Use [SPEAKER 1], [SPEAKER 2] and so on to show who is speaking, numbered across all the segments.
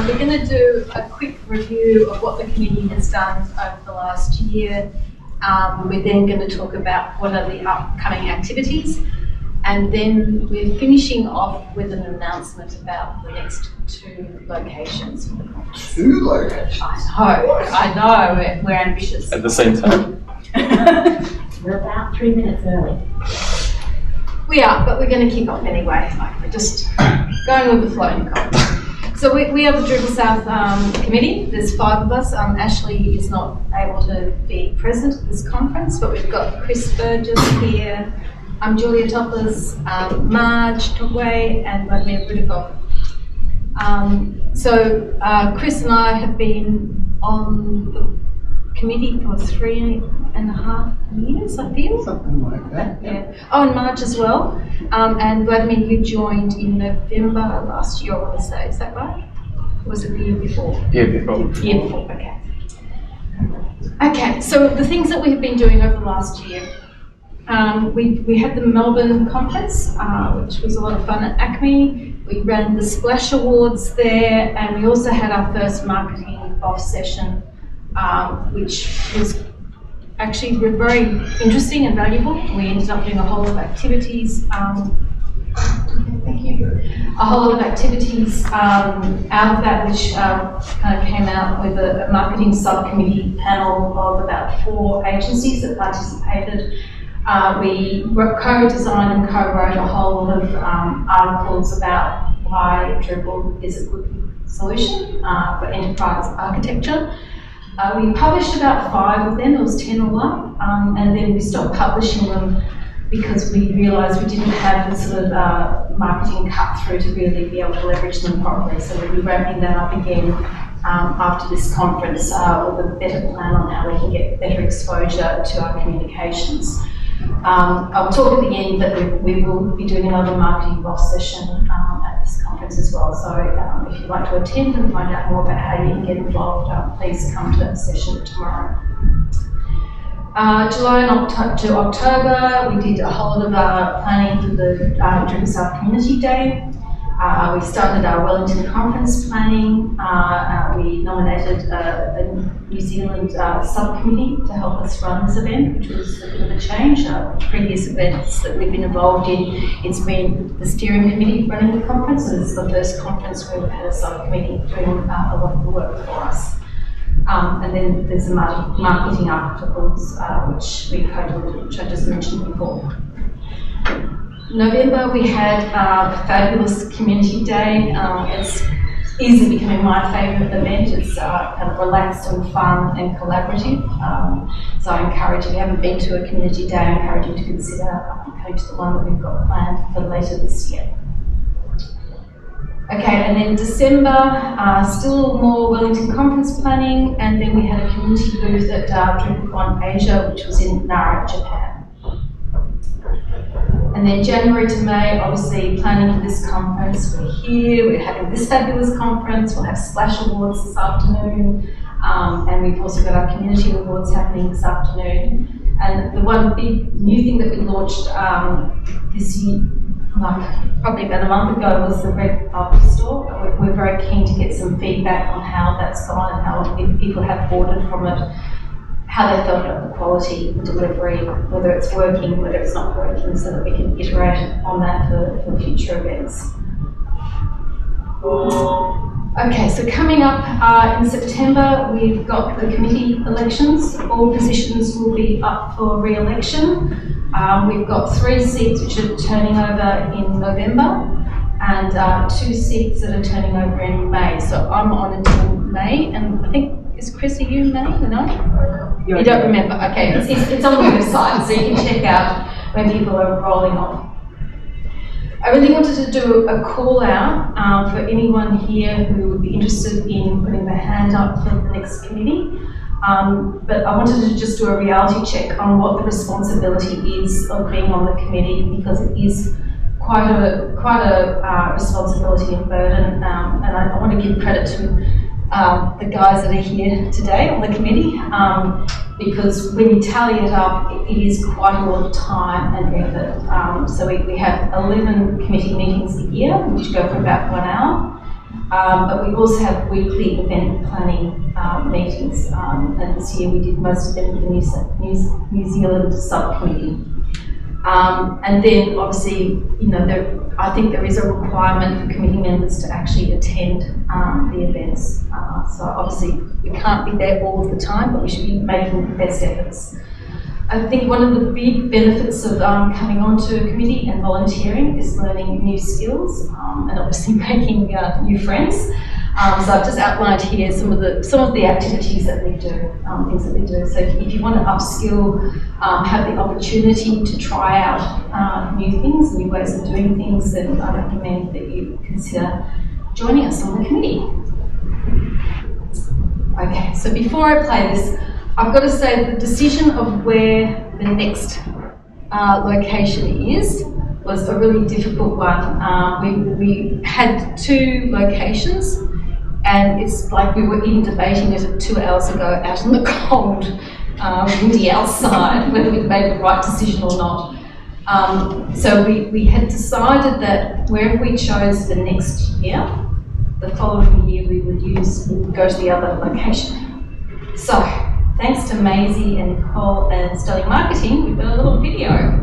[SPEAKER 1] We're going to do a quick review of what the committee has done over the last year. We're then going to talk about what are the upcoming activities, and then we're finishing off with an announcement about the next 2 locations for the conference.
[SPEAKER 2] 2 locations?
[SPEAKER 1] I know, we're ambitious.
[SPEAKER 3] At the same time?
[SPEAKER 4] We're about 3 minutes early.
[SPEAKER 1] We are, but we're going to kick off anyway. We're just going with the flow, Nicole. So we are the DrupalSouth committee. There's 5 of us. Ashley is not able to be present at this conference, but we've got Chris Burgess here. I'm Julia Topliss, Margery Tongway, and Vladimir Roudakov. Chris and I have been on the committee for 3.5 years, I feel.
[SPEAKER 2] Something like that.
[SPEAKER 1] Yeah. Oh, and Marge as well. And Vladimir, you joined in November last year, I want to say. Is that right? Or was it the year before?
[SPEAKER 3] Year before.
[SPEAKER 1] Year before, okay. Okay, so the things that we have been doing over the last year. We had the Melbourne conference, which was a lot of fun at Acme. We ran the Splash Awards there, and we also had our first marketing off session, which was actually very interesting and valuable. We ended up doing a whole lot of activities. Thank you. A whole lot of activities out of that, which kind of came out with a marketing subcommittee panel of about 4 agencies that participated. We co-designed and co-wrote a whole lot of articles about why Drupal is a good solution for enterprise architecture. We published about 5 of them. There was 10 all up, and then we stopped publishing them because we realised we didn't have the sort of marketing cut through to really be able to leverage them properly. So we'll be ramping that up again after this conference with a better plan on how we can get better exposure to our communications. I'll talk at the end that we will be doing another marketing off session at this conference as well. So if you'd like to attend and find out more about how you can get involved, please come to that session tomorrow. July to October, we did a whole lot of planning for the DrupalSouth Community Day. We started our Wellington conference planning. We nominated a New Zealand subcommittee to help us run this event, which was a bit of a change. Previous events that we've been involved in, it's been the steering committee running the conference, and this is the first conference where we've had a subcommittee doing a lot of the work for us. And then there's the marketing articles, which we co-delivered, which I just mentioned before. November, we had a fabulous community day. It's easily becoming my favourite event. It's kind of relaxed and fun and collaborative. So I encourage, if you haven't been to a community day, I encourage you to consider coming to the one that we've got planned for later this year. Okay, and then December, still more Wellington conference planning, and then we had a community booth at DrupalCon Asia, which was in Nara, Japan. And then January to May, obviously planning for this conference. We're here, we're having this fabulous conference, we'll have Splash Awards this afternoon, and we've also got our community awards happening this afternoon. And the one big new thing that we launched this year, probably about a month ago, was the Red Bubble Store. We're very keen to get some feedback on how that's gone and how if people have ordered from it, how they felt about the quality, the delivery, whether it's working, whether it's not working, so that we can iterate on that for future events. Okay, so coming up in September, we've got the committee elections. All positions will be up for re-election. We've got 3 seats which are turning over in November, and 2 seats that are turning over in May. So I'm on until May, and I think, is Chris, are you May or no? You don't remember? Okay, it's on the website, so you can check out when people are rolling off. I really wanted to do a call out for anyone here who would be interested in putting their hand up for the next committee. But I wanted to just do a reality check on what the responsibility is of being on the committee, because it is quite a responsibility and burden, and I want to give credit to the guys that are here today on the committee, because when you tally it up, it is quite a lot of time and effort. So we have 11 committee meetings a year, which go for about 1 hour. But we also have weekly event planning meetings, and this year we did most of them with the New Zealand subcommittee. And then obviously, I think there is a requirement for committee members to actually attend the events. So obviously we can't be there all of the time, but we should be making the best efforts. I think one of the big benefits of coming onto a committee and volunteering is learning new skills and obviously making new friends. So I've just outlined here some of the activities that we do, things that we do. So if you want to upskill, have the opportunity to try out new things, new ways of doing things, then I recommend that you consider joining us on the committee. Okay, so before I play this, I've got to say the decision of where the next location is was a really difficult one. We had 2 locations, and it's like we were even debating it 2 hours ago out in the cold, windy outside, whether we'd made the right decision or not. So we had decided that wherever we chose the next year, the following year we would go to the other location. So, thanks to Maisie and Nicole and Sterling Marketing, we've got a little video.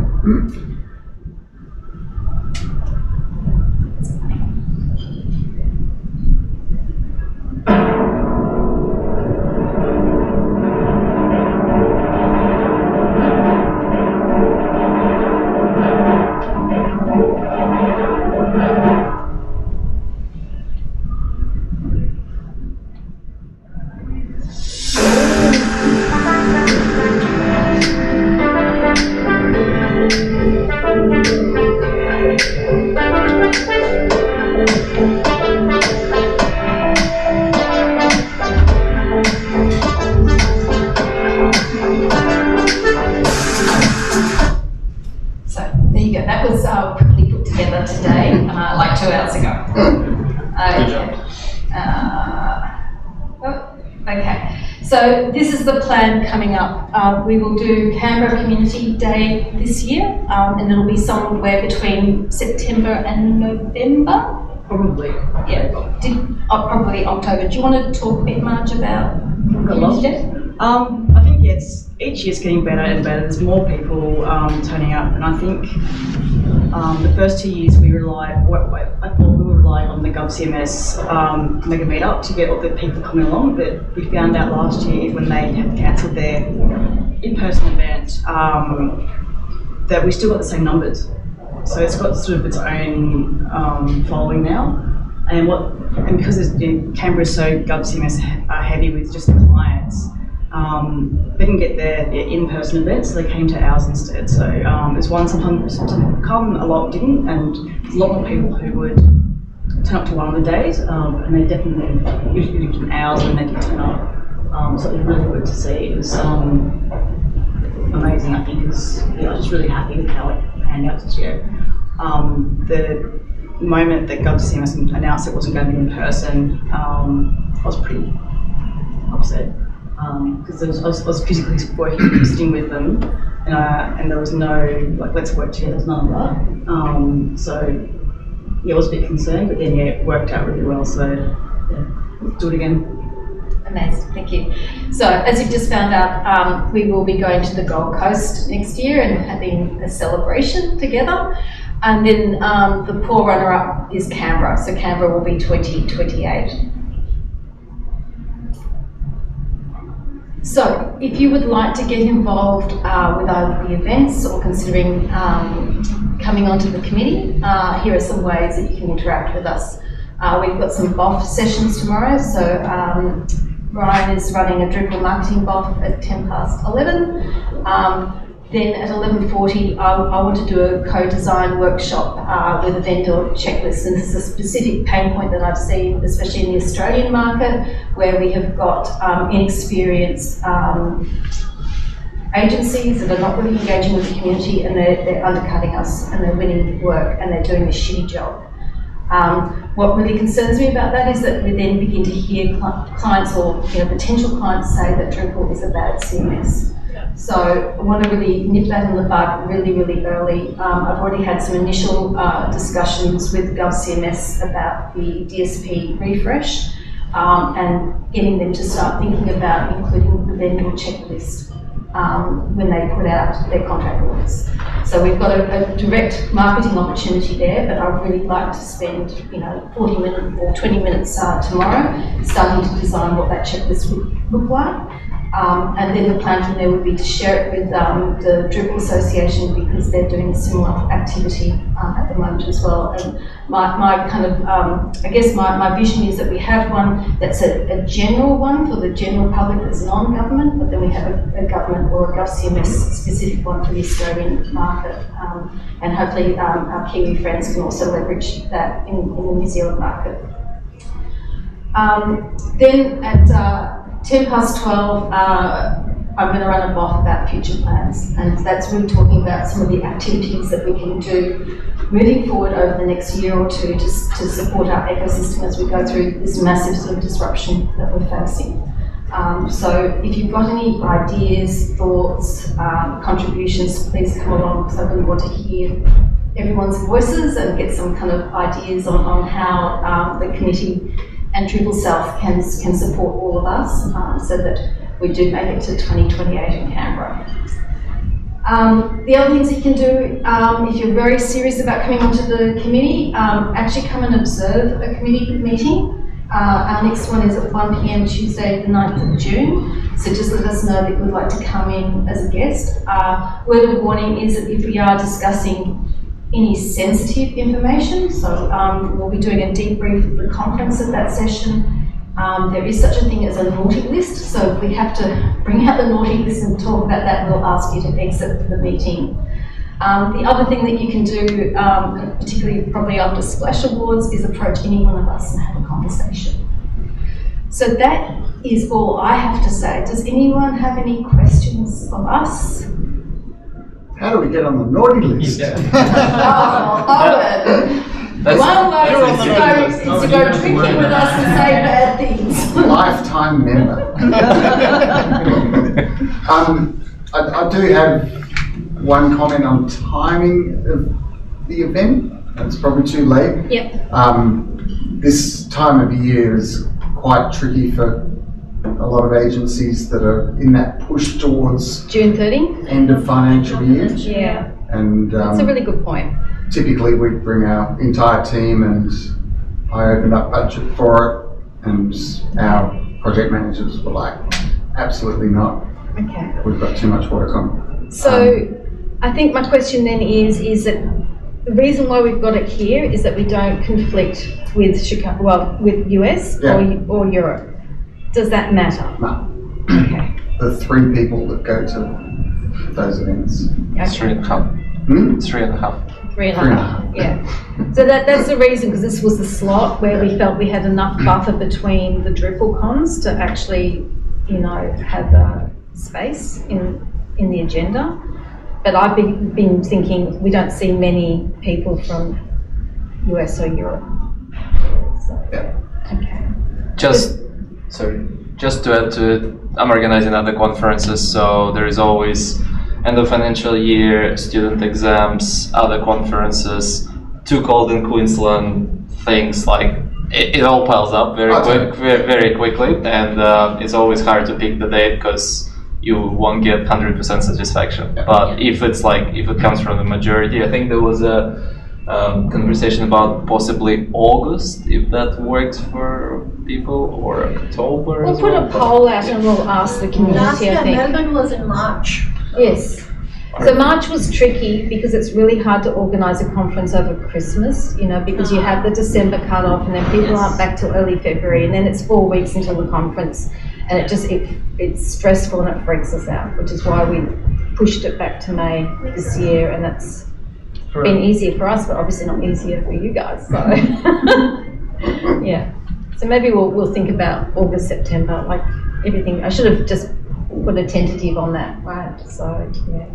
[SPEAKER 1] So this is the plan coming up. We will do Canberra Community Day this year, and it'll be somewhere between September and November.
[SPEAKER 2] Probably.
[SPEAKER 1] Yeah, probably October. Do you want to talk a bit, Marge, about Community Day?
[SPEAKER 2] I think each year's getting better and better. There's more people turning up, and I think the first 2 years I thought we were relying on the GovCMS Mega Meetup to get all the people coming along, but we found out last year when they had cancelled their in-person event that we still got the same numbers. So it's got sort of its own following now, and because Canberra is so GovCMS heavy with just the clients, they didn't get their in-person events, so they came to ours instead. So there's one sometimes come, a lot didn't, and there's a lot more people who would turn up to one of the days, and they definitely usually do ours when they did turn up. So it was really good to see. It was amazing, I think, because I was just really happy with how it panned out this year. The moment that GovCMS announced it wasn't going to be in person, I was pretty upset. Because I was physically working, sitting with them, and there was no, let's work together, there's none of that. So, yeah, I was a bit concerned, but then, it worked out really well, so, yeah, let's do it again.
[SPEAKER 1] Amazing, thank you. So, as you've just found out, we will be going to the Gold Coast next year and having a celebration together. And then the poor runner-up is Canberra, so Canberra will be 2028. So, if you would like to get involved with either the events or considering coming onto the committee, here are some ways that you can interact with us. We've got some BOF sessions tomorrow, so Ryan is running a Drupal marketing BOF at 11:10. Then at 11:40, I want to do a co-design workshop with a vendor checklist, and this is a specific pain point that I've seen, especially in the Australian market, where we have got inexperienced agencies that are not really engaging with the community, and they're undercutting us, and they're winning work, and they're doing a shitty job. What really concerns me about that is that we then begin to hear clients or potential clients say that Drupal is a bad CMS. So I want to really nip that in the bud really, really early. I've already had some initial discussions with GovCMS about the DSP refresh and getting them to start thinking about including the vendor checklist when they put out their contract audits. So we've got a direct marketing opportunity there, but I'd really like to spend 40 minutes or 20 minutes tomorrow starting to design what that checklist would look like. And then the plan from there would be to share it with the Drupal Association, because they're doing a similar activity at the moment as well. And my kind of, I guess my vision is that we have one that's a general one for the general public that's non-government, but then we have a government or a GovCMS specific one for the Australian market. And hopefully our Kiwi friends can also leverage that in the New Zealand market. Then at 12:10, I'm going to run a BOF about future plans, and that's really talking about some of the activities that we can do moving forward over the next year or two to support our ecosystem as we go through this massive sort of disruption that we're facing. So if you've got any ideas, thoughts, contributions, please come along, because I really want to hear everyone's voices and get some kind of ideas on how the committee and DrupalSouth can support all of us so that we do make it to 2028 in Canberra. The other things you can do, if you're very serious about coming onto the committee, actually come and observe a committee meeting. Our next one is at 1 p.m. Tuesday, the 9th of June. So just let us know that you would like to come in as a guest. Word of warning is that if we are discussing any sensitive information, so we'll be doing a debrief of the conference at that session. There is such a thing as a naughty list, so if we have to bring out the naughty list and talk about that, we'll ask you to exit the meeting. The other thing that you can do, particularly probably after Splash Awards, is approach any one of us and have a conversation. So that is all I have to say. Does anyone have any questions of us?
[SPEAKER 3] How do we get on the naughty list?
[SPEAKER 1] One way is to go drinking with us and say bad things.
[SPEAKER 3] Lifetime member. I do have one comment on timing of the event. It's probably too late.
[SPEAKER 1] Yep.
[SPEAKER 3] This time of year is quite tricky for a lot of agencies that are in that push towards
[SPEAKER 1] June 30?
[SPEAKER 3] end of financial year.
[SPEAKER 1] Yeah.
[SPEAKER 3] And
[SPEAKER 1] that's a really good point.
[SPEAKER 3] Typically we bring our entire team, and I opened up budget for it, and our project managers were like, absolutely not.
[SPEAKER 1] Okay.
[SPEAKER 3] We've got too much work on.
[SPEAKER 1] So I think my question then is that the reason why we've got it here is that we don't conflict with Chicago, with US or Europe. Does that matter?
[SPEAKER 3] No.
[SPEAKER 1] Okay.
[SPEAKER 3] The 3 people that go to those events.
[SPEAKER 1] Okay.
[SPEAKER 5] 3.5. 3.5.
[SPEAKER 1] 3.5. Yeah. So that's the reason, because this was the slot where we felt we had enough buffer between the Drupal cons to actually, have space in the agenda. But I've been thinking we don't see many people from US or Europe. So,
[SPEAKER 3] Yeah.
[SPEAKER 1] okay.
[SPEAKER 5] Just to add to it, I'm organizing other conferences, so there is always end of financial year, student exams, other conferences, 2 called in Queensland, things like it all piles up very quickly, and it's always hard to pick the date because you won't get 100% satisfaction. But if it comes from the majority, I think there was a conversation about possibly August, if that works for people, or October.
[SPEAKER 1] We'll put a poll out and we'll ask the community.
[SPEAKER 4] Last year,
[SPEAKER 1] I think.
[SPEAKER 4] Melbourne was in March.
[SPEAKER 1] Yes. So March was tricky because it's really hard to organise a conference over Christmas, because you have the December cut-off and then people aren't back till early February, and then it's 4 weeks until the conference, and it's stressful and it freaks us out, which is why we pushed it back to May this year, and that's been easier for us, but obviously not easier for you guys. So yeah. So maybe we'll think about August, September, like everything. I should have just put a tentative on that, right? So yeah.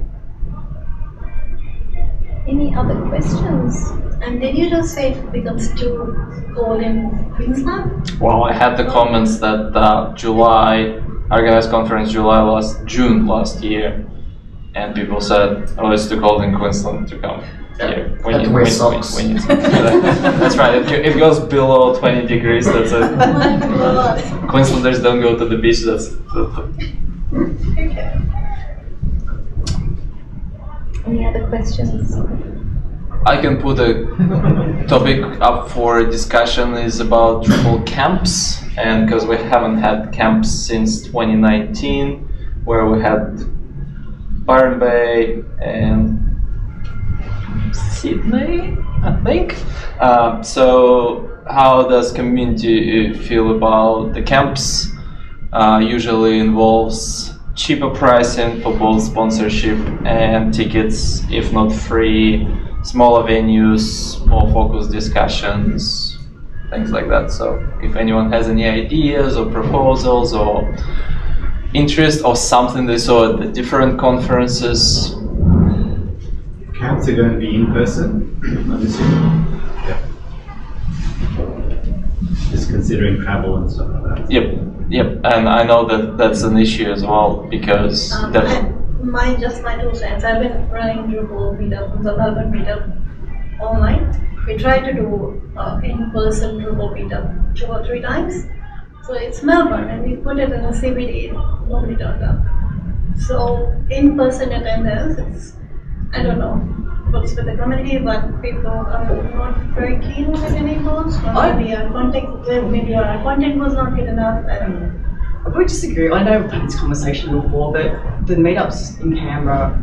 [SPEAKER 1] Any other questions?
[SPEAKER 4] And did you just say it becomes too cold in Queensland?
[SPEAKER 5] Well, I had the comments that July organized conference June last year, and people said, "Oh, it's too cold in Queensland to come here."
[SPEAKER 3] Have to wear socks.
[SPEAKER 5] That's right. It goes below 20 degrees. That's it.
[SPEAKER 4] Oh my god.
[SPEAKER 5] Queenslanders don't go to the beach. That's
[SPEAKER 4] Okay. Any other questions?
[SPEAKER 5] I can put a topic up for discussion is about Drupal camps, and because we haven't had camps since 2019, where we had Byron Bay and Sydney, I think. So how does community feel about the camps? Usually involves cheaper pricing for both sponsorship and tickets, if not free, smaller venues, more focused discussions, things like that. So if anyone has any ideas or proposals or interest or something they saw at the different conferences.
[SPEAKER 6] Camps are going to be in person, I'm assuming. Yeah. Just considering travel and stuff like that.
[SPEAKER 5] Yep, and I know that that's an issue as well because
[SPEAKER 4] My 2 cents. I've been running Drupal meetup, the Melbourne meetup online. We tried to do in-person Drupal meetup 2 or 3 times. So it's Melbourne, and we put it in a CBD. Nobody turned up. So in-person attendance, it's, I don't know what's with the community, but people are not very keen on attending those. Maybe our content was not good enough. I don't know.
[SPEAKER 2] I probably disagree. I know we've had this conversation before, but the meetups in Canberra,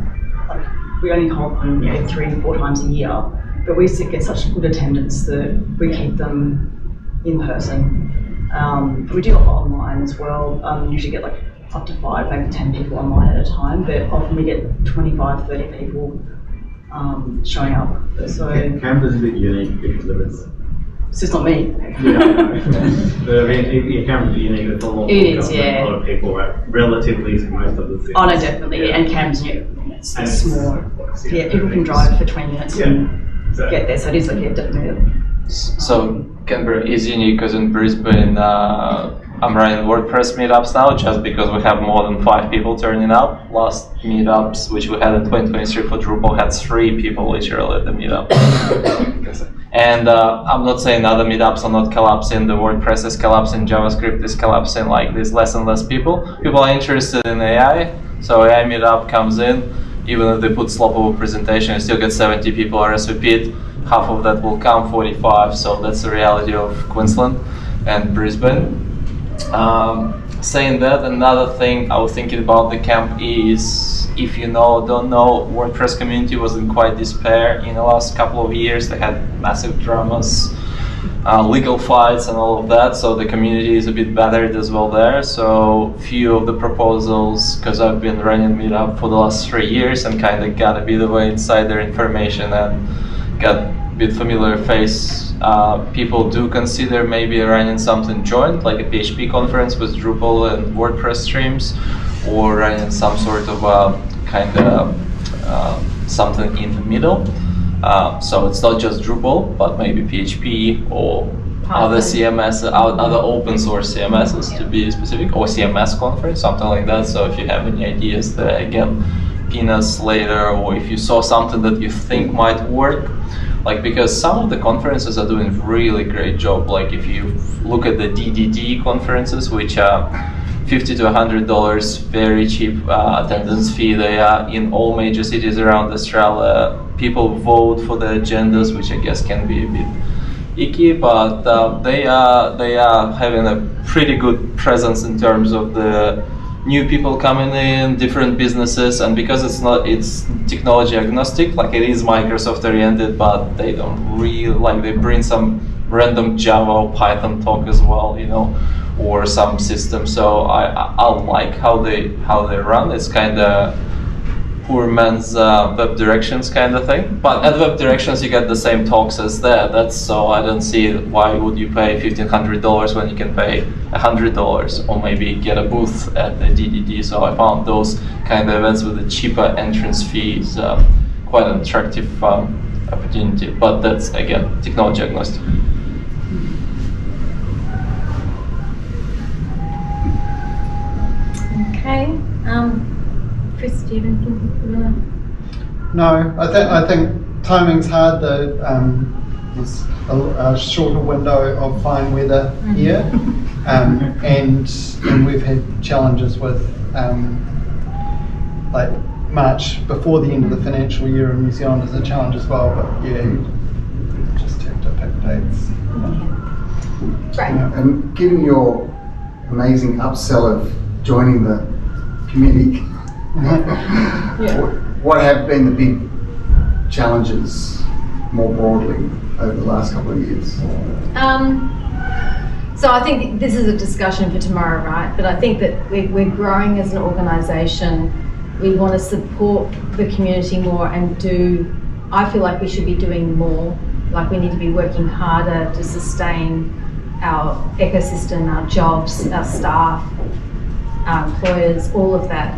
[SPEAKER 2] like, we only hold them 3-4 times a year, but we get such good attendance that we keep them in person. We do it online as well. Usually get like up to 5, maybe 10 people online at a time, but often we get 25, 30 people showing up. So
[SPEAKER 6] Canberra's a bit unique because of its.
[SPEAKER 2] it's just not me.
[SPEAKER 6] Yeah, I know. But I mean, Canberra's unique. It's a lot.
[SPEAKER 2] It is, yeah.
[SPEAKER 6] A lot of people, right? Relatively to most of the cities.
[SPEAKER 2] Oh no, definitely.
[SPEAKER 6] Yeah.
[SPEAKER 2] And Canberra's new. It's
[SPEAKER 6] And
[SPEAKER 2] small. Yeah, people can drive for 20 minutes and
[SPEAKER 6] So,
[SPEAKER 2] get there. So it is like definitely.
[SPEAKER 5] so Canberra is unique because in Brisbane I'm running WordPress meetups now just because we have more than 5 people turning up. Last meetups which we had in 2023 for Drupal had 3 people literally at the meetup. And I'm not saying other meetups are not collapsing, the WordPress is collapsing, JavaScript is collapsing, like there's less and less people. People are interested in AI, so AI meetup comes in, even if they put slop of a presentation, you still get 70 people RSVP'd, half of that will come, 45, so that's the reality of Queensland and Brisbane. Saying that, another thing I was thinking about the camp is, if you know, don't know, WordPress community was in quite despair in the last couple of years. They had massive dramas, legal fights and all of that, so the community is a bit battered as well there. So few of the proposals, because I've been running Meetup for the last 3 years and kind of got a bit of insider information and got a bit familiar face, people do consider maybe running something joint, like a PHP conference with Drupal and WordPress streams, or running some sort of something in the middle. So it's not just Drupal, but maybe PHP or other CMS, other open source CMSs to be specific, or CMS conference, something like that. So if you have any ideas there, again, pin us later, or if you saw something that you think might work. Like, because some of the conferences are doing really great job. Like if you look at the DDD conferences, which are $50 to $100, very cheap attendance fee. They are in all major cities around Australia. People vote for the agendas, which I guess can be a bit icky, but they are having a pretty good presence in terms of the new people coming in, different businesses, and because it's technology agnostic, like it is Microsoft oriented, but they don't really, like, they bring some random Java or Python talk as well, you know, or some system. So I like how they run. It's kind of poor man's web directions kind of thing. But at web directions you get the same talks as there. That's so I don't see why would you pay $1,500 when you can pay $100 or maybe get a booth at the DDD. So I found those kind of events with a cheaper entrance fees quite an attractive opportunity. But that's again technology agnostic.
[SPEAKER 1] Okay. Chris, do you have anything you want to?
[SPEAKER 7] No, I think timing's hard though. There's a shorter window of fine weather here, and we've had challenges with like March before the end of the financial year in New Zealand is a challenge as well. But yeah, you just have to pick dates.
[SPEAKER 1] Right.
[SPEAKER 3] And given your amazing upsell of joining the committee, what have been the big challenges more broadly over the last couple of years?
[SPEAKER 1] So I think this is a discussion for tomorrow, right? But I think that we're growing as an organisation. We want to support the community more and I feel like we should be doing more. Like we need to be working harder to sustain our ecosystem, our jobs, our staff, our employers, all of that.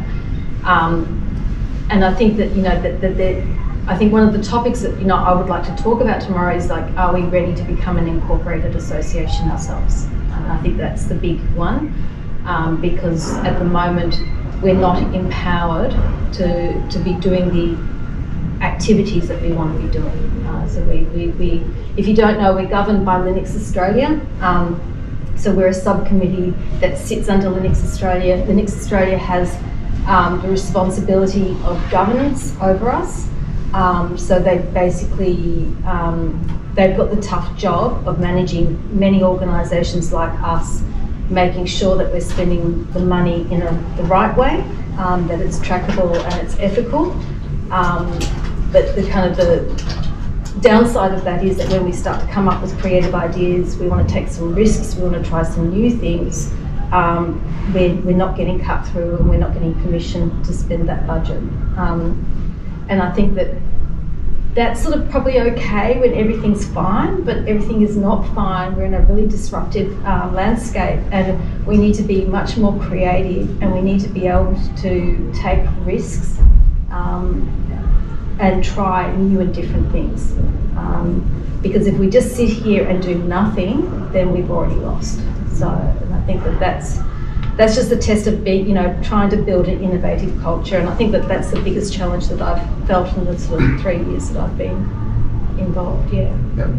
[SPEAKER 1] And I think that, I think one of the topics that, I would like to talk about tomorrow is like, are we ready to become an incorporated association ourselves? And I think that's the big one, because at the moment, we're not empowered to be doing the activities that we want to be doing. So we if you don't know, we're governed by Linux Australia. So we're a subcommittee that sits under Linux Australia. Linux Australia has the responsibility of governance over us. So they basically, they've got the tough job of managing many organisations like us, making sure that we're spending the money in the right way, that it's trackable and it's ethical. But the downside of that is that when we start to come up with creative ideas, we want to take some risks, we want to try some new things, we're not getting cut through and we're not getting permission to spend that budget. And I think that that's sort of probably okay when everything's fine, but everything is not fine. We're in a really disruptive landscape, and we need to be much more creative, and we need to be able to take risks and try new and different things. Because if we just sit here and do nothing, then we've already lost. So, and I think that that's just a test of trying to build an innovative culture, and I think that that's the biggest challenge that I've felt in the sort of 3 years that I've been involved. Yeah.
[SPEAKER 3] Yep.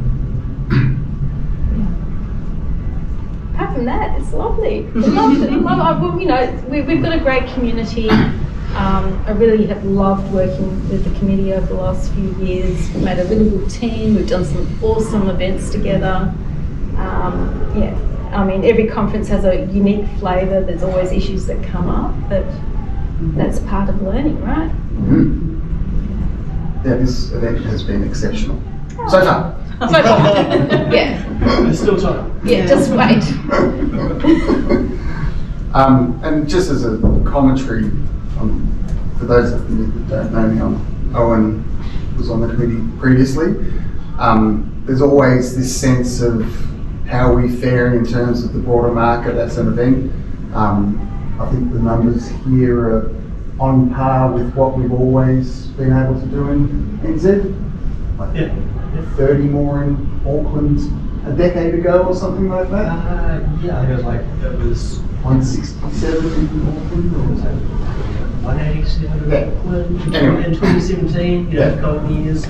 [SPEAKER 1] Apart from that, it's lovely. We love it. We've got a great community. I really have loved working with the committee over the last few years. We've made a really good team. We've done some awesome events together. I mean, every conference has a unique flavour. There's always issues that come up, but that's part of learning, right?
[SPEAKER 3] Yeah, this event has been exceptional. So far.
[SPEAKER 1] So far. Yeah.
[SPEAKER 6] There's still time.
[SPEAKER 1] Yeah, just wait.
[SPEAKER 3] And just as a commentary, for those of you that don't know me, Owen was on the committee previously. There's always this sense of how we fare in terms of the broader market as an event. I think the numbers here are on par with what we've always been able to do in NZ. Like 30 more in Auckland a decade ago or something like that.
[SPEAKER 8] Yeah, it was
[SPEAKER 3] 167 in Auckland, or was that
[SPEAKER 8] 187
[SPEAKER 3] Yeah.
[SPEAKER 8] in Auckland
[SPEAKER 3] Anyway.
[SPEAKER 8] in 2017,
[SPEAKER 3] Yeah.
[SPEAKER 8] cold years.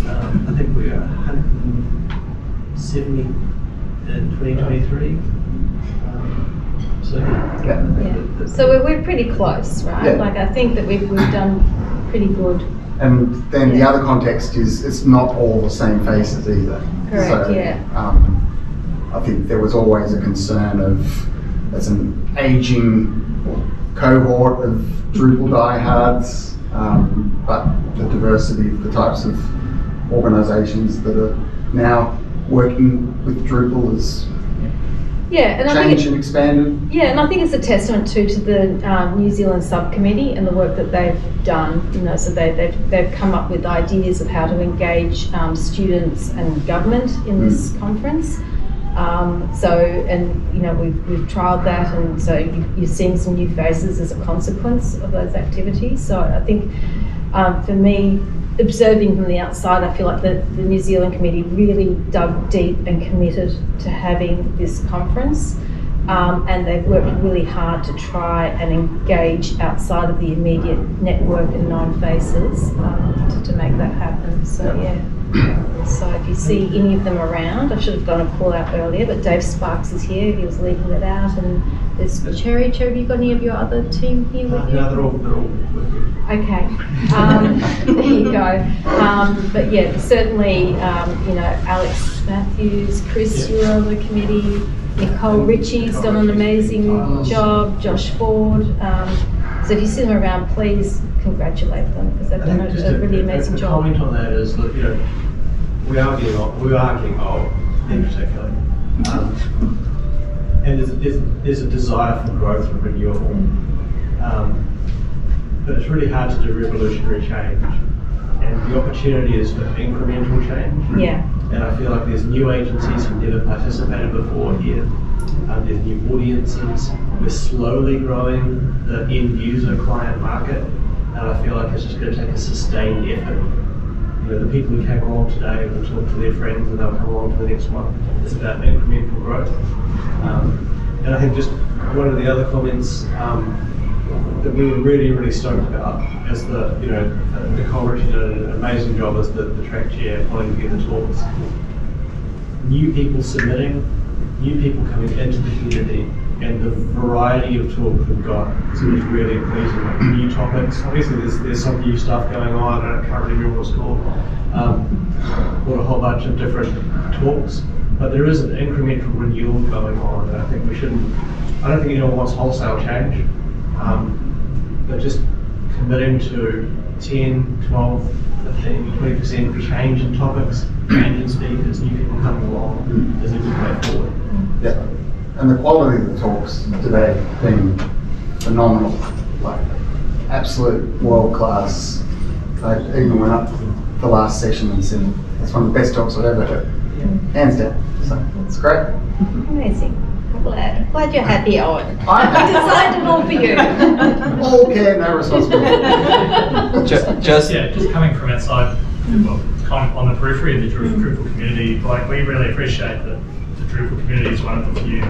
[SPEAKER 8] I think we are 170 in 2023.
[SPEAKER 1] Yeah. So we're pretty close, right?
[SPEAKER 3] Yeah.
[SPEAKER 1] Like I think that we've done pretty good.
[SPEAKER 3] And then the other context is it's not all the same faces either.
[SPEAKER 1] Correct,
[SPEAKER 3] So,
[SPEAKER 1] yeah.
[SPEAKER 3] I think there was always a concern of there's an aging cohort of Drupal diehards, but the diversity of the types of organisations that are now working with Drupal is
[SPEAKER 1] And I
[SPEAKER 3] changed
[SPEAKER 1] think
[SPEAKER 3] and expanded.
[SPEAKER 1] and I think it's a testament to the New Zealand subcommittee and the work that they've done. So they've come up with ideas of how to engage students and government in this conference. We've trialled that, and so you're seeing some new faces as a consequence of those activities. So I think for me, observing from the outside, I feel like the New Zealand committee really dug deep and committed to having this conference.
[SPEAKER 9] and they've worked really hard to try and engage outside of the immediate network and known faces to make that happen. So yeah. So if you see any of them around, I should have done a call out earlier, but Dave Sparks is here. He was leading it out, and there's Cherry. Cherry, have you got any of your other team here with you?
[SPEAKER 8] No, they're all working.
[SPEAKER 9] Okay, there you go. But yeah, certainly, Alex Matthews, Chris, you were on the committee. Nicole Ritchie's done an amazing job. Josh Ford. So if you see them around, please congratulate them because they've done a really amazing job.
[SPEAKER 8] A comment on that is that we are getting old, in particular, and there's a desire for growth and renewal. But it's really hard to do revolutionary change, and the opportunity is for incremental change.
[SPEAKER 9] Yeah.
[SPEAKER 8] And I feel like there's new agencies who never participated before here. There's new audiences. We're slowly growing the end user client market, and I feel like it's just going to take a sustained effort. The people who came along today will talk to their friends and they'll come along to the next one. It's about incremental growth. And I think just one of the other comments that we were really, really stoked about is Nicole Ritchie did an amazing job as the track chair pulling together talks. New people submitting, new people coming into the community, and the variety of talks we've got is really pleasing. Like new topics. Obviously, there's some new stuff going on. I can't really remember what it's called. Got a whole bunch of different talks, but there is an incremental renewal going on. And I think we shouldn't. I don't think anyone wants wholesale change, but just committing to 10, 12, 15, 20% change in topics, change in speakers, new people coming along is a good way forward.
[SPEAKER 3] Yeah. And the quality of the talks today have been phenomenal, like absolute world class. I even went up the last session and said it's one of the best talks I've ever heard, hands down. So it's great.
[SPEAKER 9] Amazing. I'm glad you're happy, Owen.
[SPEAKER 3] I'm
[SPEAKER 9] decidable for you.
[SPEAKER 3] All care, no responsibility.
[SPEAKER 10] Just coming from outside, well, kind of on the periphery of the Drupal community, like we really appreciate that the Drupal community is one of the few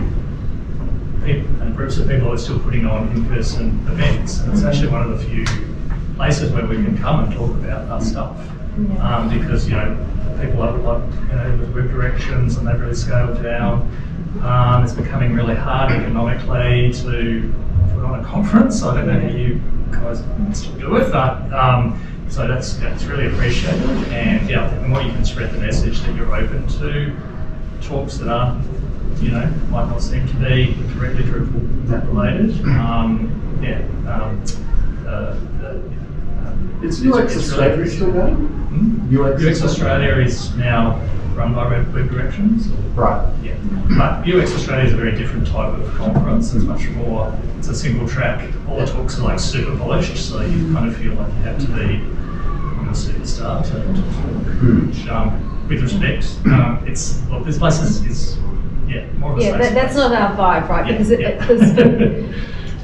[SPEAKER 10] people and groups of people who are still putting on in-person events, and it's actually one of the few places where we can come and talk about our stuff. Because people like with web directions, and they've really scaled down. It's becoming really hard economically to put on a conference. I don't know how you guys still do it, but so that's really appreciated. And I think the more you can spread the message that you're open to talks that aren't, might not seem to be directly Drupal related.
[SPEAKER 3] Is UX Australia still going?
[SPEAKER 10] UX Australia is now run by Web Directions.
[SPEAKER 3] Right.
[SPEAKER 10] Yeah. But UX Australia is a very different type of conference. It's much more, it's a single track. All the talks are like super polished, so you kind of feel like you have to be a superstar to talk. With respect, this place is more of a space.
[SPEAKER 9] That's not our vibe, right?
[SPEAKER 10] Yeah,
[SPEAKER 9] Because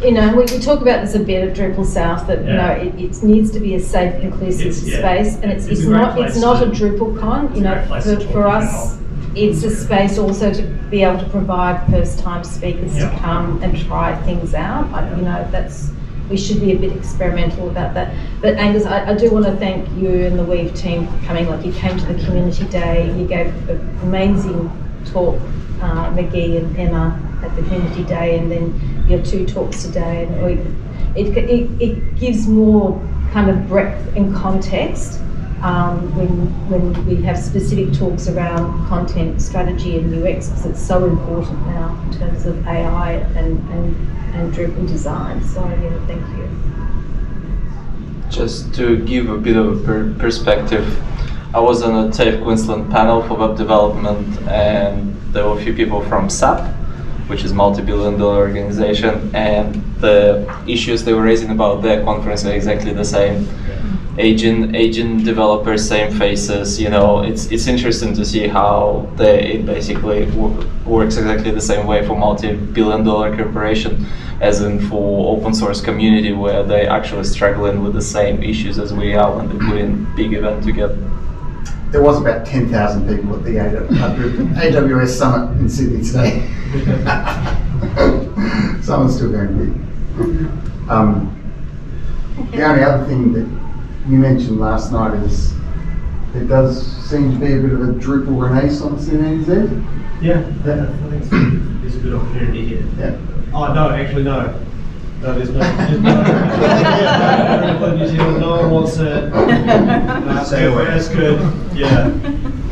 [SPEAKER 9] we talk about this a bit at DrupalSouth that it needs to be a safe, inclusive space, and it's not a DrupalCon. For us, it's a space also to be able to provide first-time speakers to come and try things out. We should be a bit experimental about that. But Angus, I do want to thank you and the Weave team for coming. Like, you came to the community day, you gave an amazing talk, McGee and Emma at the community day, and then your two talks today. And it gives more kind of breadth and context when we have specific talks around content strategy and UX, because it's so important now in terms of AI and Drupal design. So thank you.
[SPEAKER 5] Just to give a bit of a perspective, I was on a TAFE Queensland panel for web development, and there were a few people from SAP, which is multi-billion-dollar organization, and the issues they were raising about their conference are exactly the same. Agent developers, same faces. It's interesting to see how it basically works exactly the same way for multi-billion-dollar corporation as in for open source community, where they're actually struggling with the same issues as we are when they put in big event together.
[SPEAKER 3] There was about 10,000 people at the AWS Summit in Sydney today. Someone's still going big. The only other thing that you mentioned last night is there does seem to be a bit of a Drupal renaissance in NZ.
[SPEAKER 8] Yeah, I think there's a good opportunity here.
[SPEAKER 3] Yeah.
[SPEAKER 8] Oh, no, actually, no. No, there's no. New Zealand, no one wants it.
[SPEAKER 6] Stay away.
[SPEAKER 8] That's good. Yeah.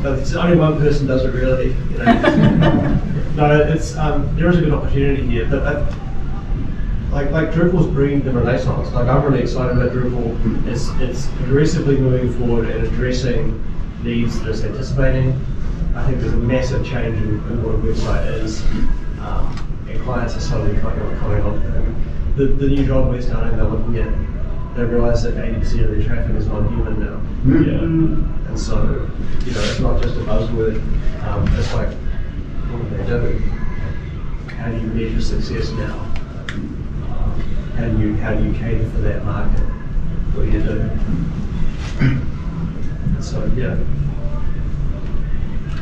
[SPEAKER 8] But it's only one person does it really. You know. No, it's there is a good opportunity here, but like Drupal's bringing the renaissance. Like I'm really excited about Drupal. It's aggressively moving forward and addressing needs that it's anticipating. I think there's a massive change in what a website is, and clients are slowly coming on. The new job we're starting, they're looking at, they realise that 80% of their traffic is non-human now. Yeah. And so, it's not just a buzzword. It's like, what do they do? How do you measure success now? How do you cater for that market? What do you do? So yeah,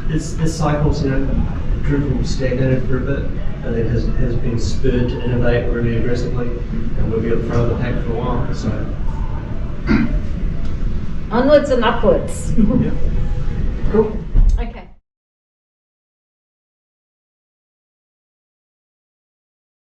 [SPEAKER 8] it's cycles. Drupal stagnated for a bit, and then has been spurred to innovate really aggressively, and we'll be at the front of the pack for a while. So
[SPEAKER 9] onwards and upwards.
[SPEAKER 8] Yeah.
[SPEAKER 3] Cool.